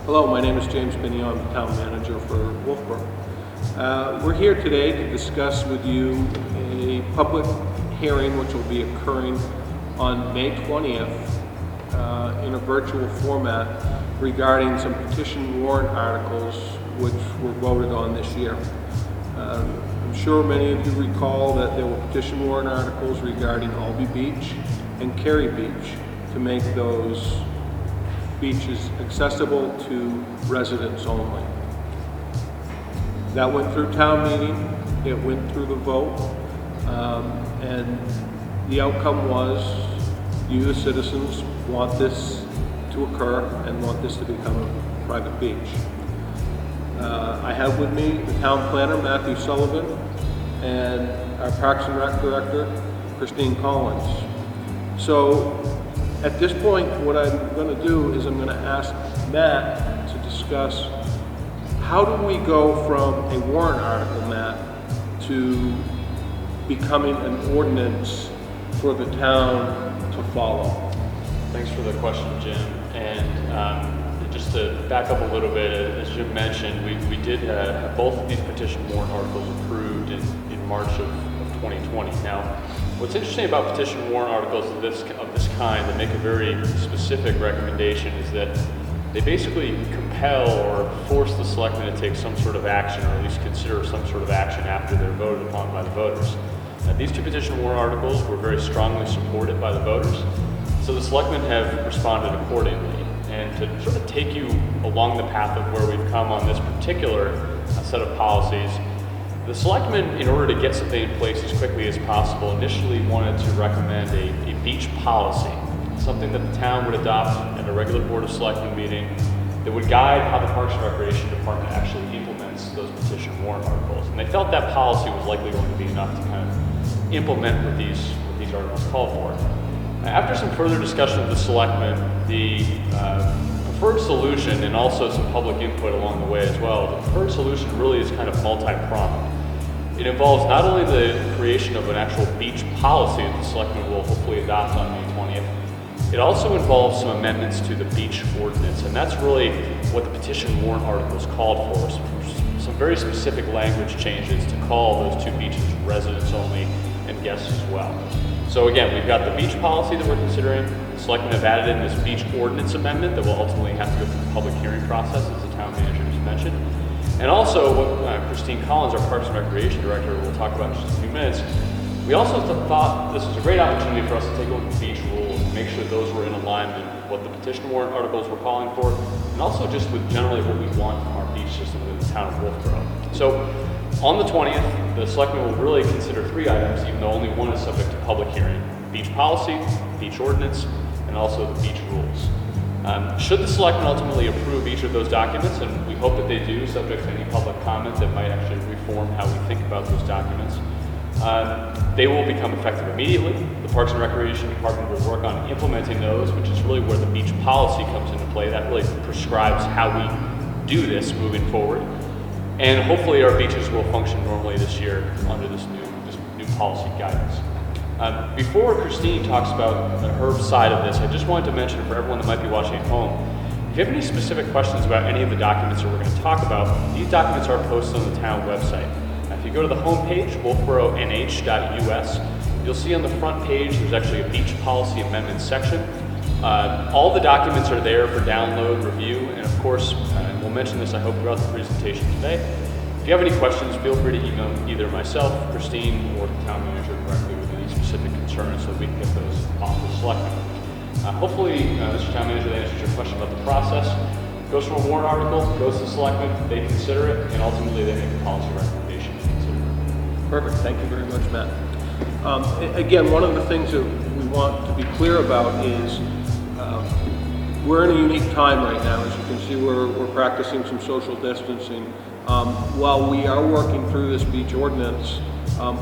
Hello, my name is James Binney. I'm the town manager for Wolfeboro. We're here today to discuss with you a public hearing which will be occurring on May 20th in a virtual format regarding some petition warrant articles which were voted on this year. I'm sure many of you recall that there were petition warrant articles regarding Albee Beach and Cary Beach to make those beaches accessible to residents only. That went through town meeting, it went through the vote, and the outcome was you, the citizens, want this to occur and want this to become a private beach. I have with me the town planner, Matthew Sullivan, and our Parks and Rec director, Christine Collins. So at this point, what I'm going to do is I'm going to ask Matt to discuss how do we go from a warrant article, Matt, to becoming an ordinance for the town to follow. Thanks for the question, Jim. And just to back up a little bit, as Jim mentioned, we did have both of these petition warrant articles approved in March of 2020. Now, what's interesting about petition warrant articles of this kind that make a very specific recommendation is that they basically compel or force the selectmen to take some sort of action, or at least consider some sort of action after they're voted upon by the voters. Now, these two petition warrant articles were very strongly supported by the voters, so the selectmen have responded accordingly. And to sort of take you along the path of where we've come on this particular set of policies, the selectmen, in order to get something in place as quickly as possible, initially wanted to recommend a beach policy, something that the town would adopt at a regular Board of Selectmen meeting that would guide how the Parks and Recreation Department actually implements those petition warrant articles. And they felt that policy was likely going to be enough to kind of implement what these articles call for. After some further discussion with the selectmen, the preferred solution, and also some public input along the way as well, the preferred solution really is kind of multi-pronged. It involves not only the creation of an actual beach policy that the selectmen will hopefully adopt on May 20th, it also involves some amendments to the beach ordinance, and that's really what the petition warrant articles called for, some very specific language changes to call those two beaches residents only and guests as well. So again, we've got the beach policy that we're considering. The selectmen have added in this beach ordinance amendment that will ultimately have to go through the public hearing process, as the town manager just mentioned. And also, what Christine Collins, our Parks and Recreation Director, will talk about in just a few minutes, we also thought this was a great opportunity for us to take a look at the beach rules and make sure those were in alignment with what the petition warrant articles were calling for, and also just with generally what we want from our beach system within the town of Wolfeboro. So, on the 20th, the selectmen will really consider three items, even though only one is subject to public hearing: beach policy, beach ordinance, and also the beach rules. Should the selectmen ultimately approve each of those documents, and we hope that they do, subject to any public comment that might actually reform how we think about those documents, they will become effective immediately. The Parks and Recreation Department will work on implementing those, which is really where the beach policy comes into play. That really prescribes how we do this moving forward. And hopefully our beaches will function normally this year under this new policy guidance. Before Christine talks about her side of this, I just wanted to mention for everyone that might be watching at home, if you have any specific questions about any of the documents that we're going to talk about, these documents are posted on the town website. If you go to the homepage, wolfeboronh.us, you'll see on the front page there's actually a beach policy amendments section. All the documents are there for download, review, and of course, we'll mention this, I hope, throughout the presentation today. If you have any questions, feel free to email either myself, Christine, or the town manager directly with any specific concerns so we can get those off the selectmen. Hopefully, Mr. Town Manager, that answers your question about the process. It goes from a warrant article, goes to the selectmen, they consider it, and ultimately they make a policy recommendation to consider it. Perfect. Thank you very much, Matt. Again, one of the things that we want to be clear about is we're in a unique time right now. As you can see, we're practicing some social distancing. While we are working through this beach ordinance,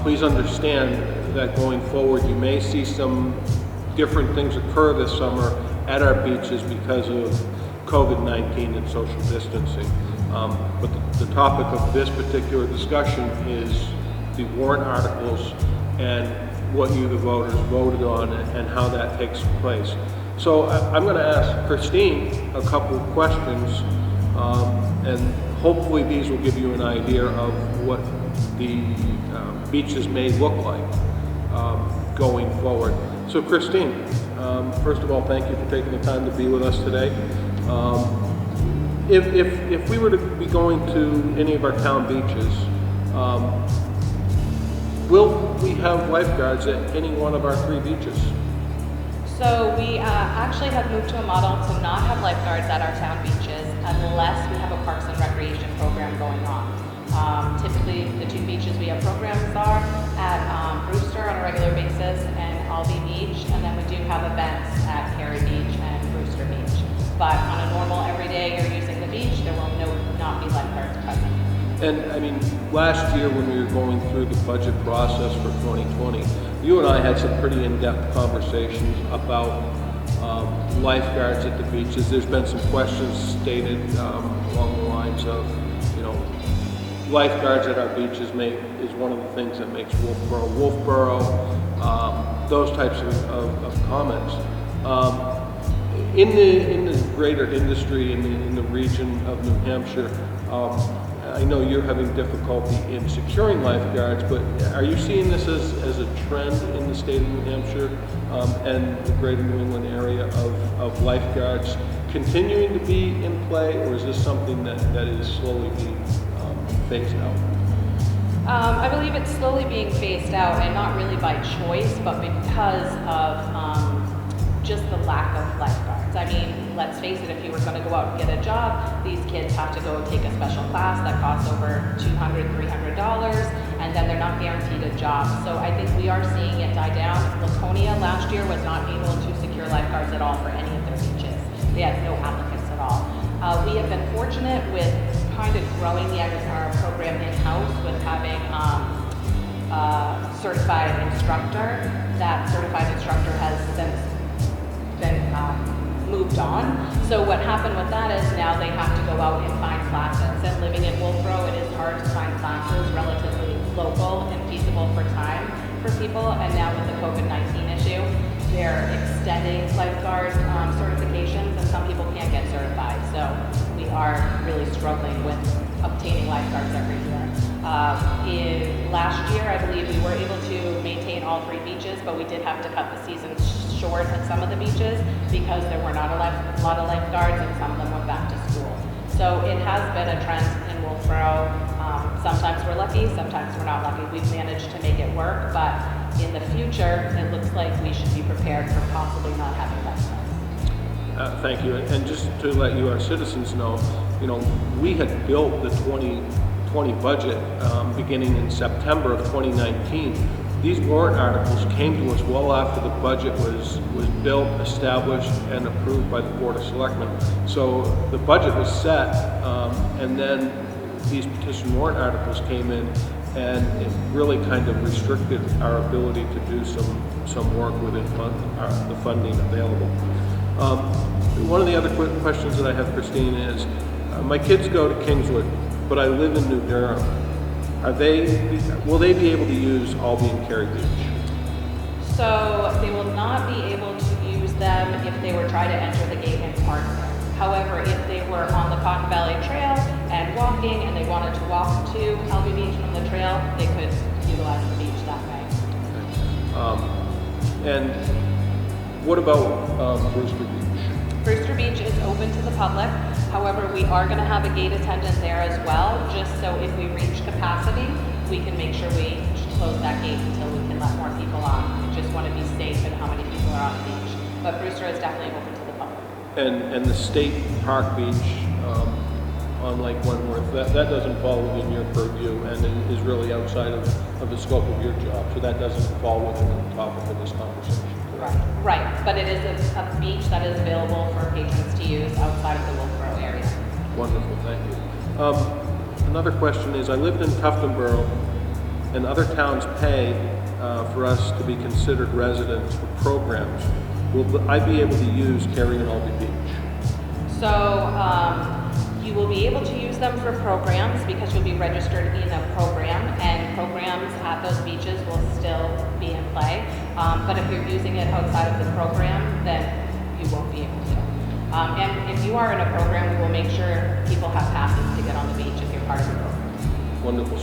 please understand that going forward you may see some different things occur this summer at our beaches because of COVID-19 and social distancing. But the topic of this particular discussion is the warrant articles and what you, the voters, voted on and how that takes place. So I'm going to ask Christine a couple of questions And hopefully these will give you an idea of what the beaches may look like going forward. So Christine, first of all, thank you for taking the time to be with us today. If we were to be going to any of our town beaches, will we have lifeguards at any one of our 3 beaches? So we actually have moved to a model to not have lifeguards at our town beaches unless we have a Parks and Recreation program going on. Typically, the 2 beaches we have programs are at Brewster on a regular basis and Albee Beach, and then we do have events at Cary Beach and Brewster Beach. But on a normal everyday you're using the beach, there will not be lifeguards present. And I mean, last year when we were going through the budget process for 2020, you and I had some pretty in-depth conversations about lifeguards at the beaches. There's been some questions stated along the lines of, lifeguards at our beaches is one of the things that makes Wolfeboro, those types of comments. In the greater industry in the region of New Hampshire, I know you're having difficulty in securing lifeguards, but are you seeing this as a trend in the state of New Hampshire and the greater New England area of lifeguards continuing to be in play, or is this something that is slowly being phased out? I believe it's slowly being phased out, and not really by choice, but because of just the lack of lifeguards. I mean, let's face it, if you were going to go out and get a job, these kids have to go take a special class that costs over $200, $300, and then they're not guaranteed a job. So I think we are seeing it die down. Laconia last year was not able to secure lifeguards at all for any of their beaches. They had no applicants at all. We have been fortunate with kind of growing our program in-house with having a certified instructor. That certified instructor has since been moved on. So what happened with that is now they have to go out and find classes. And living in Wolfeboro, it is hard to find classes relatively local and feasible for time for people. And now with the COVID-19 issue, they're extending lifeguard certifications, and some people can't get certified. So we are really struggling with obtaining lifeguards every year. Last year, I believe we were able to maintain all 3 beaches, but we did have to cut the season short at some of the beaches because there were not a lot of lifeguards, and some of them went back to school. So it has been a trend in Wolfeboro. Sometimes we're lucky, sometimes we're not lucky. We've managed to make it work, but in the future, it looks like we should be prepared for possibly not having lifeguards. Thank you. And just to let our citizens know, we had built the 2020 budget beginning in September of 2019. These warrant articles came to us well after the budget was built, established, and approved by the Board of Selectmen. So the budget was set, and then these petition warrant articles came in, and it really kind of restricted our ability to do some work within the funding available. One of the other quick questions that I have, Christine, is my kids go to Kingswood, but I live in New Durham. Will they be able to use Albee and Cary Beach? So they will not be able to use them if they were trying to enter the gate and park there. However, if they were on the Cotton Valley Trail and walking, and they wanted to walk to Albee Beach from the trail, they could utilize the beach that way. And what about Brewster Beach? Brewster Beach is open to the public. However, we are going to have a gate attendant there as well, just so if we reach capacity, we can make sure we close that gate until we can let more people on. We just want to be safe in how many people are on the beach. But Brewster is definitely open to the public. And the State Park Beach on Lake Wentworth, that doesn't fall within your purview and is really outside of the scope of your job. So that doesn't fall within the topic of this conversation. Right, but it is a beach that is available for patrons to use outside of the Wolfeboro area. Wonderful, thank you. Another question is, I lived in Tuftonboro, and other towns pay for us to be considered residents for programs. Will I be able to use Cary and Albee Beach? So you will be able to use them for programs because you'll be registered in a program, and programs at those beaches will still be in play. But if you're using it outside of the program, then you won't be able to. And if you are in a program, we will make sure people have passes to get on the beach if you're part of the program. Wonderful.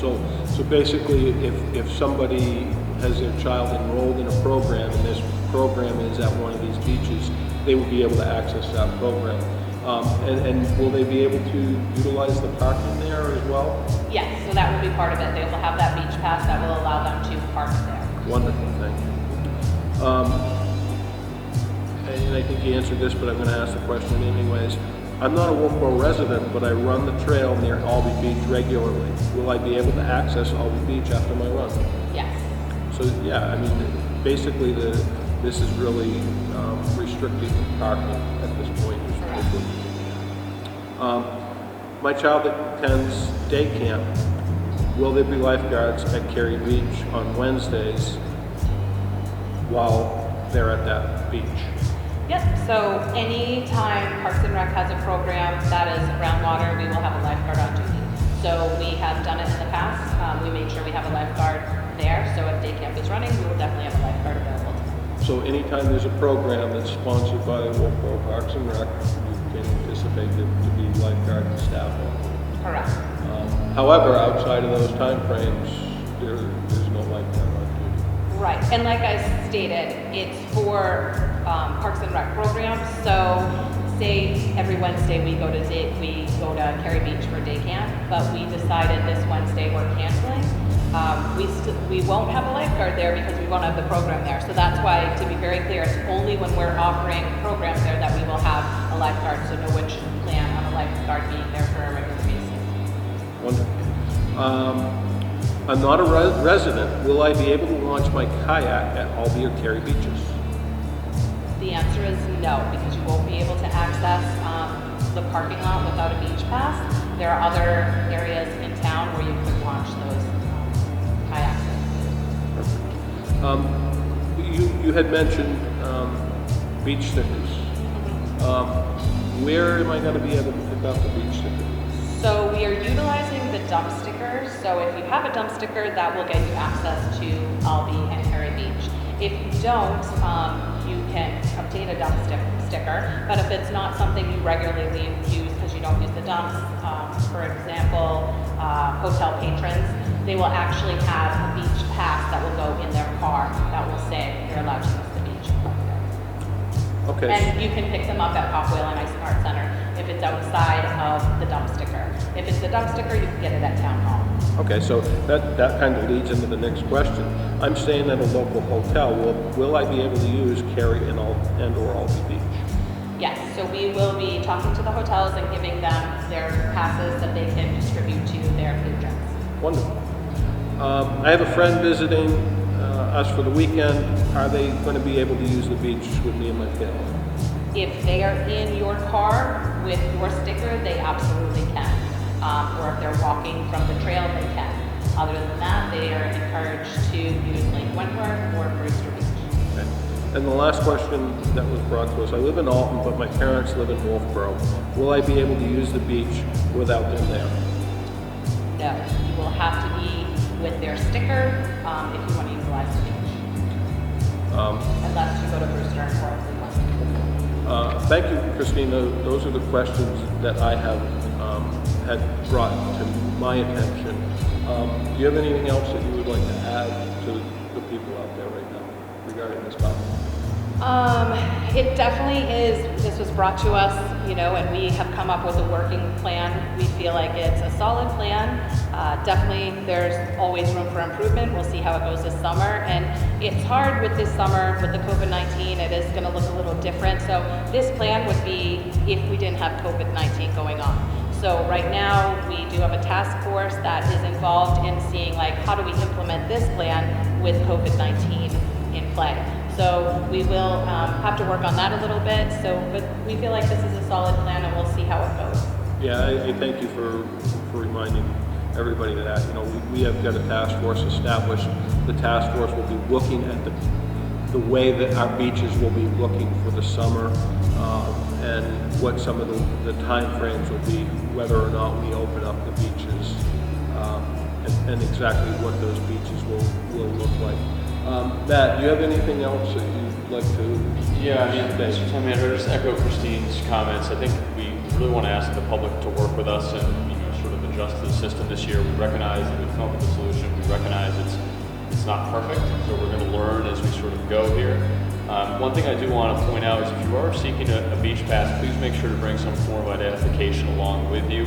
So basically, if somebody has their child enrolled in a program and this program is at one of these beaches, they will be able to access that program. And will they be able to utilize the parking there as well? Yes, so that will be part of it. They will have that beach pass that will allow them to park there. Wonderful, thank you. And I think you answered this, but I'm going to ask the question anyways. I'm not a Wolfeboro resident, but I run the trail near Albee Beach regularly. Will I be able to access Albee Beach after my run? Yes. So yeah, I mean, basically this is really restricting parking at this point. My child attends day camp. Will there be lifeguards at Cary Beach on Wednesdays while they're at that beach? Yep, so anytime Parks and Rec has a program that is around water, we will have a lifeguard on duty. So we have done it in the past. We made sure we have a lifeguard there, so if day camp is running, we will definitely have a lifeguard available. So anytime there's a program that's sponsored by Wolfeboro Parks and Rec, you can anticipate there to be lifeguard and staff on. Correct. However, outside of those time frames, there's no lifeguard on duty. Right, and like I stated, it's for Parks and Rec programs. So say every Wednesday we go to Cary Beach for day camp, but we decided this Wednesday we're canceling. We won't have a lifeguard there because we won't have the program there. So that's why, to be very clear, it's only when we're offering programs there that we will have a lifeguard. So no one should plan on a lifeguard being there for a regular basis. Wonderful. I'm not a resident. Will I be able to launch my kayak at Albee or Cary Beaches? The answer is no, because you won't be able to access the parking lot without a beach pass. There are other areas in town where you could launch those kayaks. Perfect. You had mentioned beach stickers. Where am I going to be able to pick up the beach sticker? So we are utilizing the dump stickers. So if you have a dump sticker, that will get you access to Albee and Cary Beach. If you don't, you can obtain a dump sticker. But if it's not something you regularly use because you don't use the dumps, for example, hotel patrons, they will actually have a beach pass that will go in their car that will say you're allowed to use the beach. Okay. And you can pick them up at Popwell and Ice Art Center if it's outside of the dump sticker. If it's the dump sticker, you can get it at Town Hall. Okay, so that kind of leads into the next question. I'm staying at a local hotel. Will I be able to use Cary and or Albee Beach? Yes, so we will be talking to the hotels and giving them their passes that they can distribute to their patrons. Wonderful. I have a friend visiting us for the weekend. Are they going to be able to use the beach with me and my family? If they are in your car with your sticker, they absolutely can. Or if they're walking from the trail, they can. Other than that, they are encouraged to use Lake Wentworth or Brewster Beach. Okay. And the last question that was brought to us, I live in Alton, but my parents live in Wolfeboro. Will I be able to use the beach without them there? No, you will have to be with their sticker if you want to utilize the beach. Unless you go to Brewster or Cleveland. Thank you, Christine. Those are the questions that I have had brought to my attention. Do you have anything else that you would like to add to the people out there right now regarding this topic? It definitely is. This was brought to us, and we have come up with a working plan. We feel like it's a solid plan. Definitely, there's always room for improvement. We'll see how it goes this summer. And it's hard with this summer with the COVID-19. It is going to look a little different. So this plan would be if we didn't have COVID-19 going on. So right now, we do have a task force that is involved in seeing how do we implement this plan with COVID-19 in play. So we will have to work on that a little bit. But we feel like this is a solid plan, and we'll see how it goes. Yeah, I thank you for reminding everybody of that. We have got a task force established. The task force will be looking at the way that our beaches will be looking for the summer, and what some of the time frames will be, whether or not we open up the beaches, and exactly what those beaches will look like. Matt, do you have anything else that you'd like to? Yeah, I mean, Mr. Town Manager, just echo Christine's comments. I think we really want to ask the public to work with us and, sort of adjust to the system this year. We recognize that we've come up with a solution. We recognize it's not perfect, so we're going to learn as we sort of go here. One thing I do want to point out is if you are seeking a beach pass, please make sure to bring some form of identification along with you.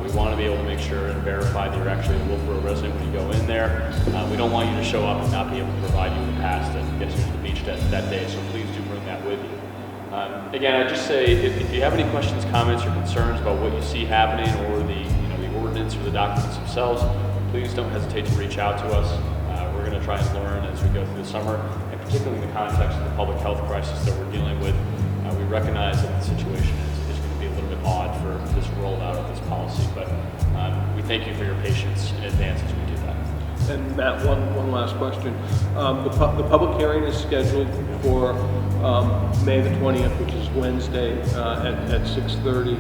We want to be able to make sure and verify that you're actually a Wolfeboro resident when you go in there. We don't want you to show up and not be able to provide you with a pass that gets you to the beach that day, so please do bring that with you. Again, I just say if you have any questions, comments, or concerns about what you see happening or the ordinance or the documents themselves, please don't hesitate to reach out to us. We're going to try and learn as we go through the summer, and particularly in the context of the public health crisis that we're dealing with. We recognize that the situation is going to be a little bit odd for this rollout of this policy, but we thank you for your patience in advance as we do that. And Matt, one last question. The public hearing is scheduled for May the 20th, which is Wednesday at 6:30.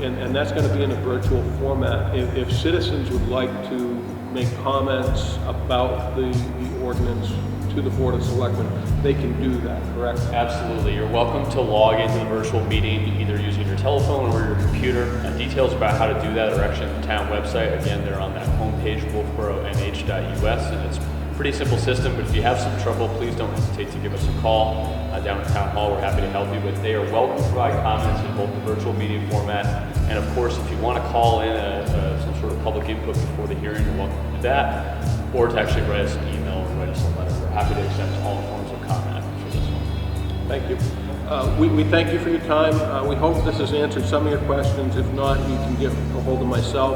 And that's going to be in a virtual format. If citizens would like to make comments about the ordinance to the Board of Selectmen, they can do that, correct? Absolutely. You're welcome to log into the virtual meeting either using your telephone or your computer. Details about how to do that are actually on the town website. Again, they're on that homepage, wolfeboronh.us, and it's a pretty simple system, but if you have some trouble, please don't hesitate to give us a call down at Town Hall. We're happy to help you, but they are welcome to provide comments in both the virtual meeting format, and of course, if you want to call in some sort of public input before the hearing, you're welcome to do that, or to actually write us an email or write us a letter. We're happy to accept all forms of comment for this one. Thank you. We thank you for your time. We hope this has answered some of your questions. If not, you can get a hold of myself,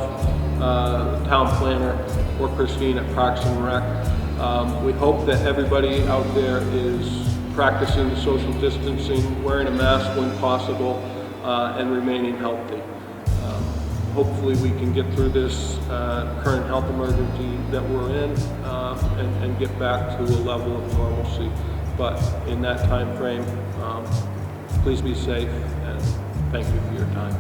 town planner, or Christine at Parks and Rec. We hope that everybody out there is practicing the social distancing, wearing a mask when possible, and remaining healthy. Hopefully we can get through this current health emergency that we're in and get back to a level of normalcy. But in that time frame, please be safe, and thank you for your time.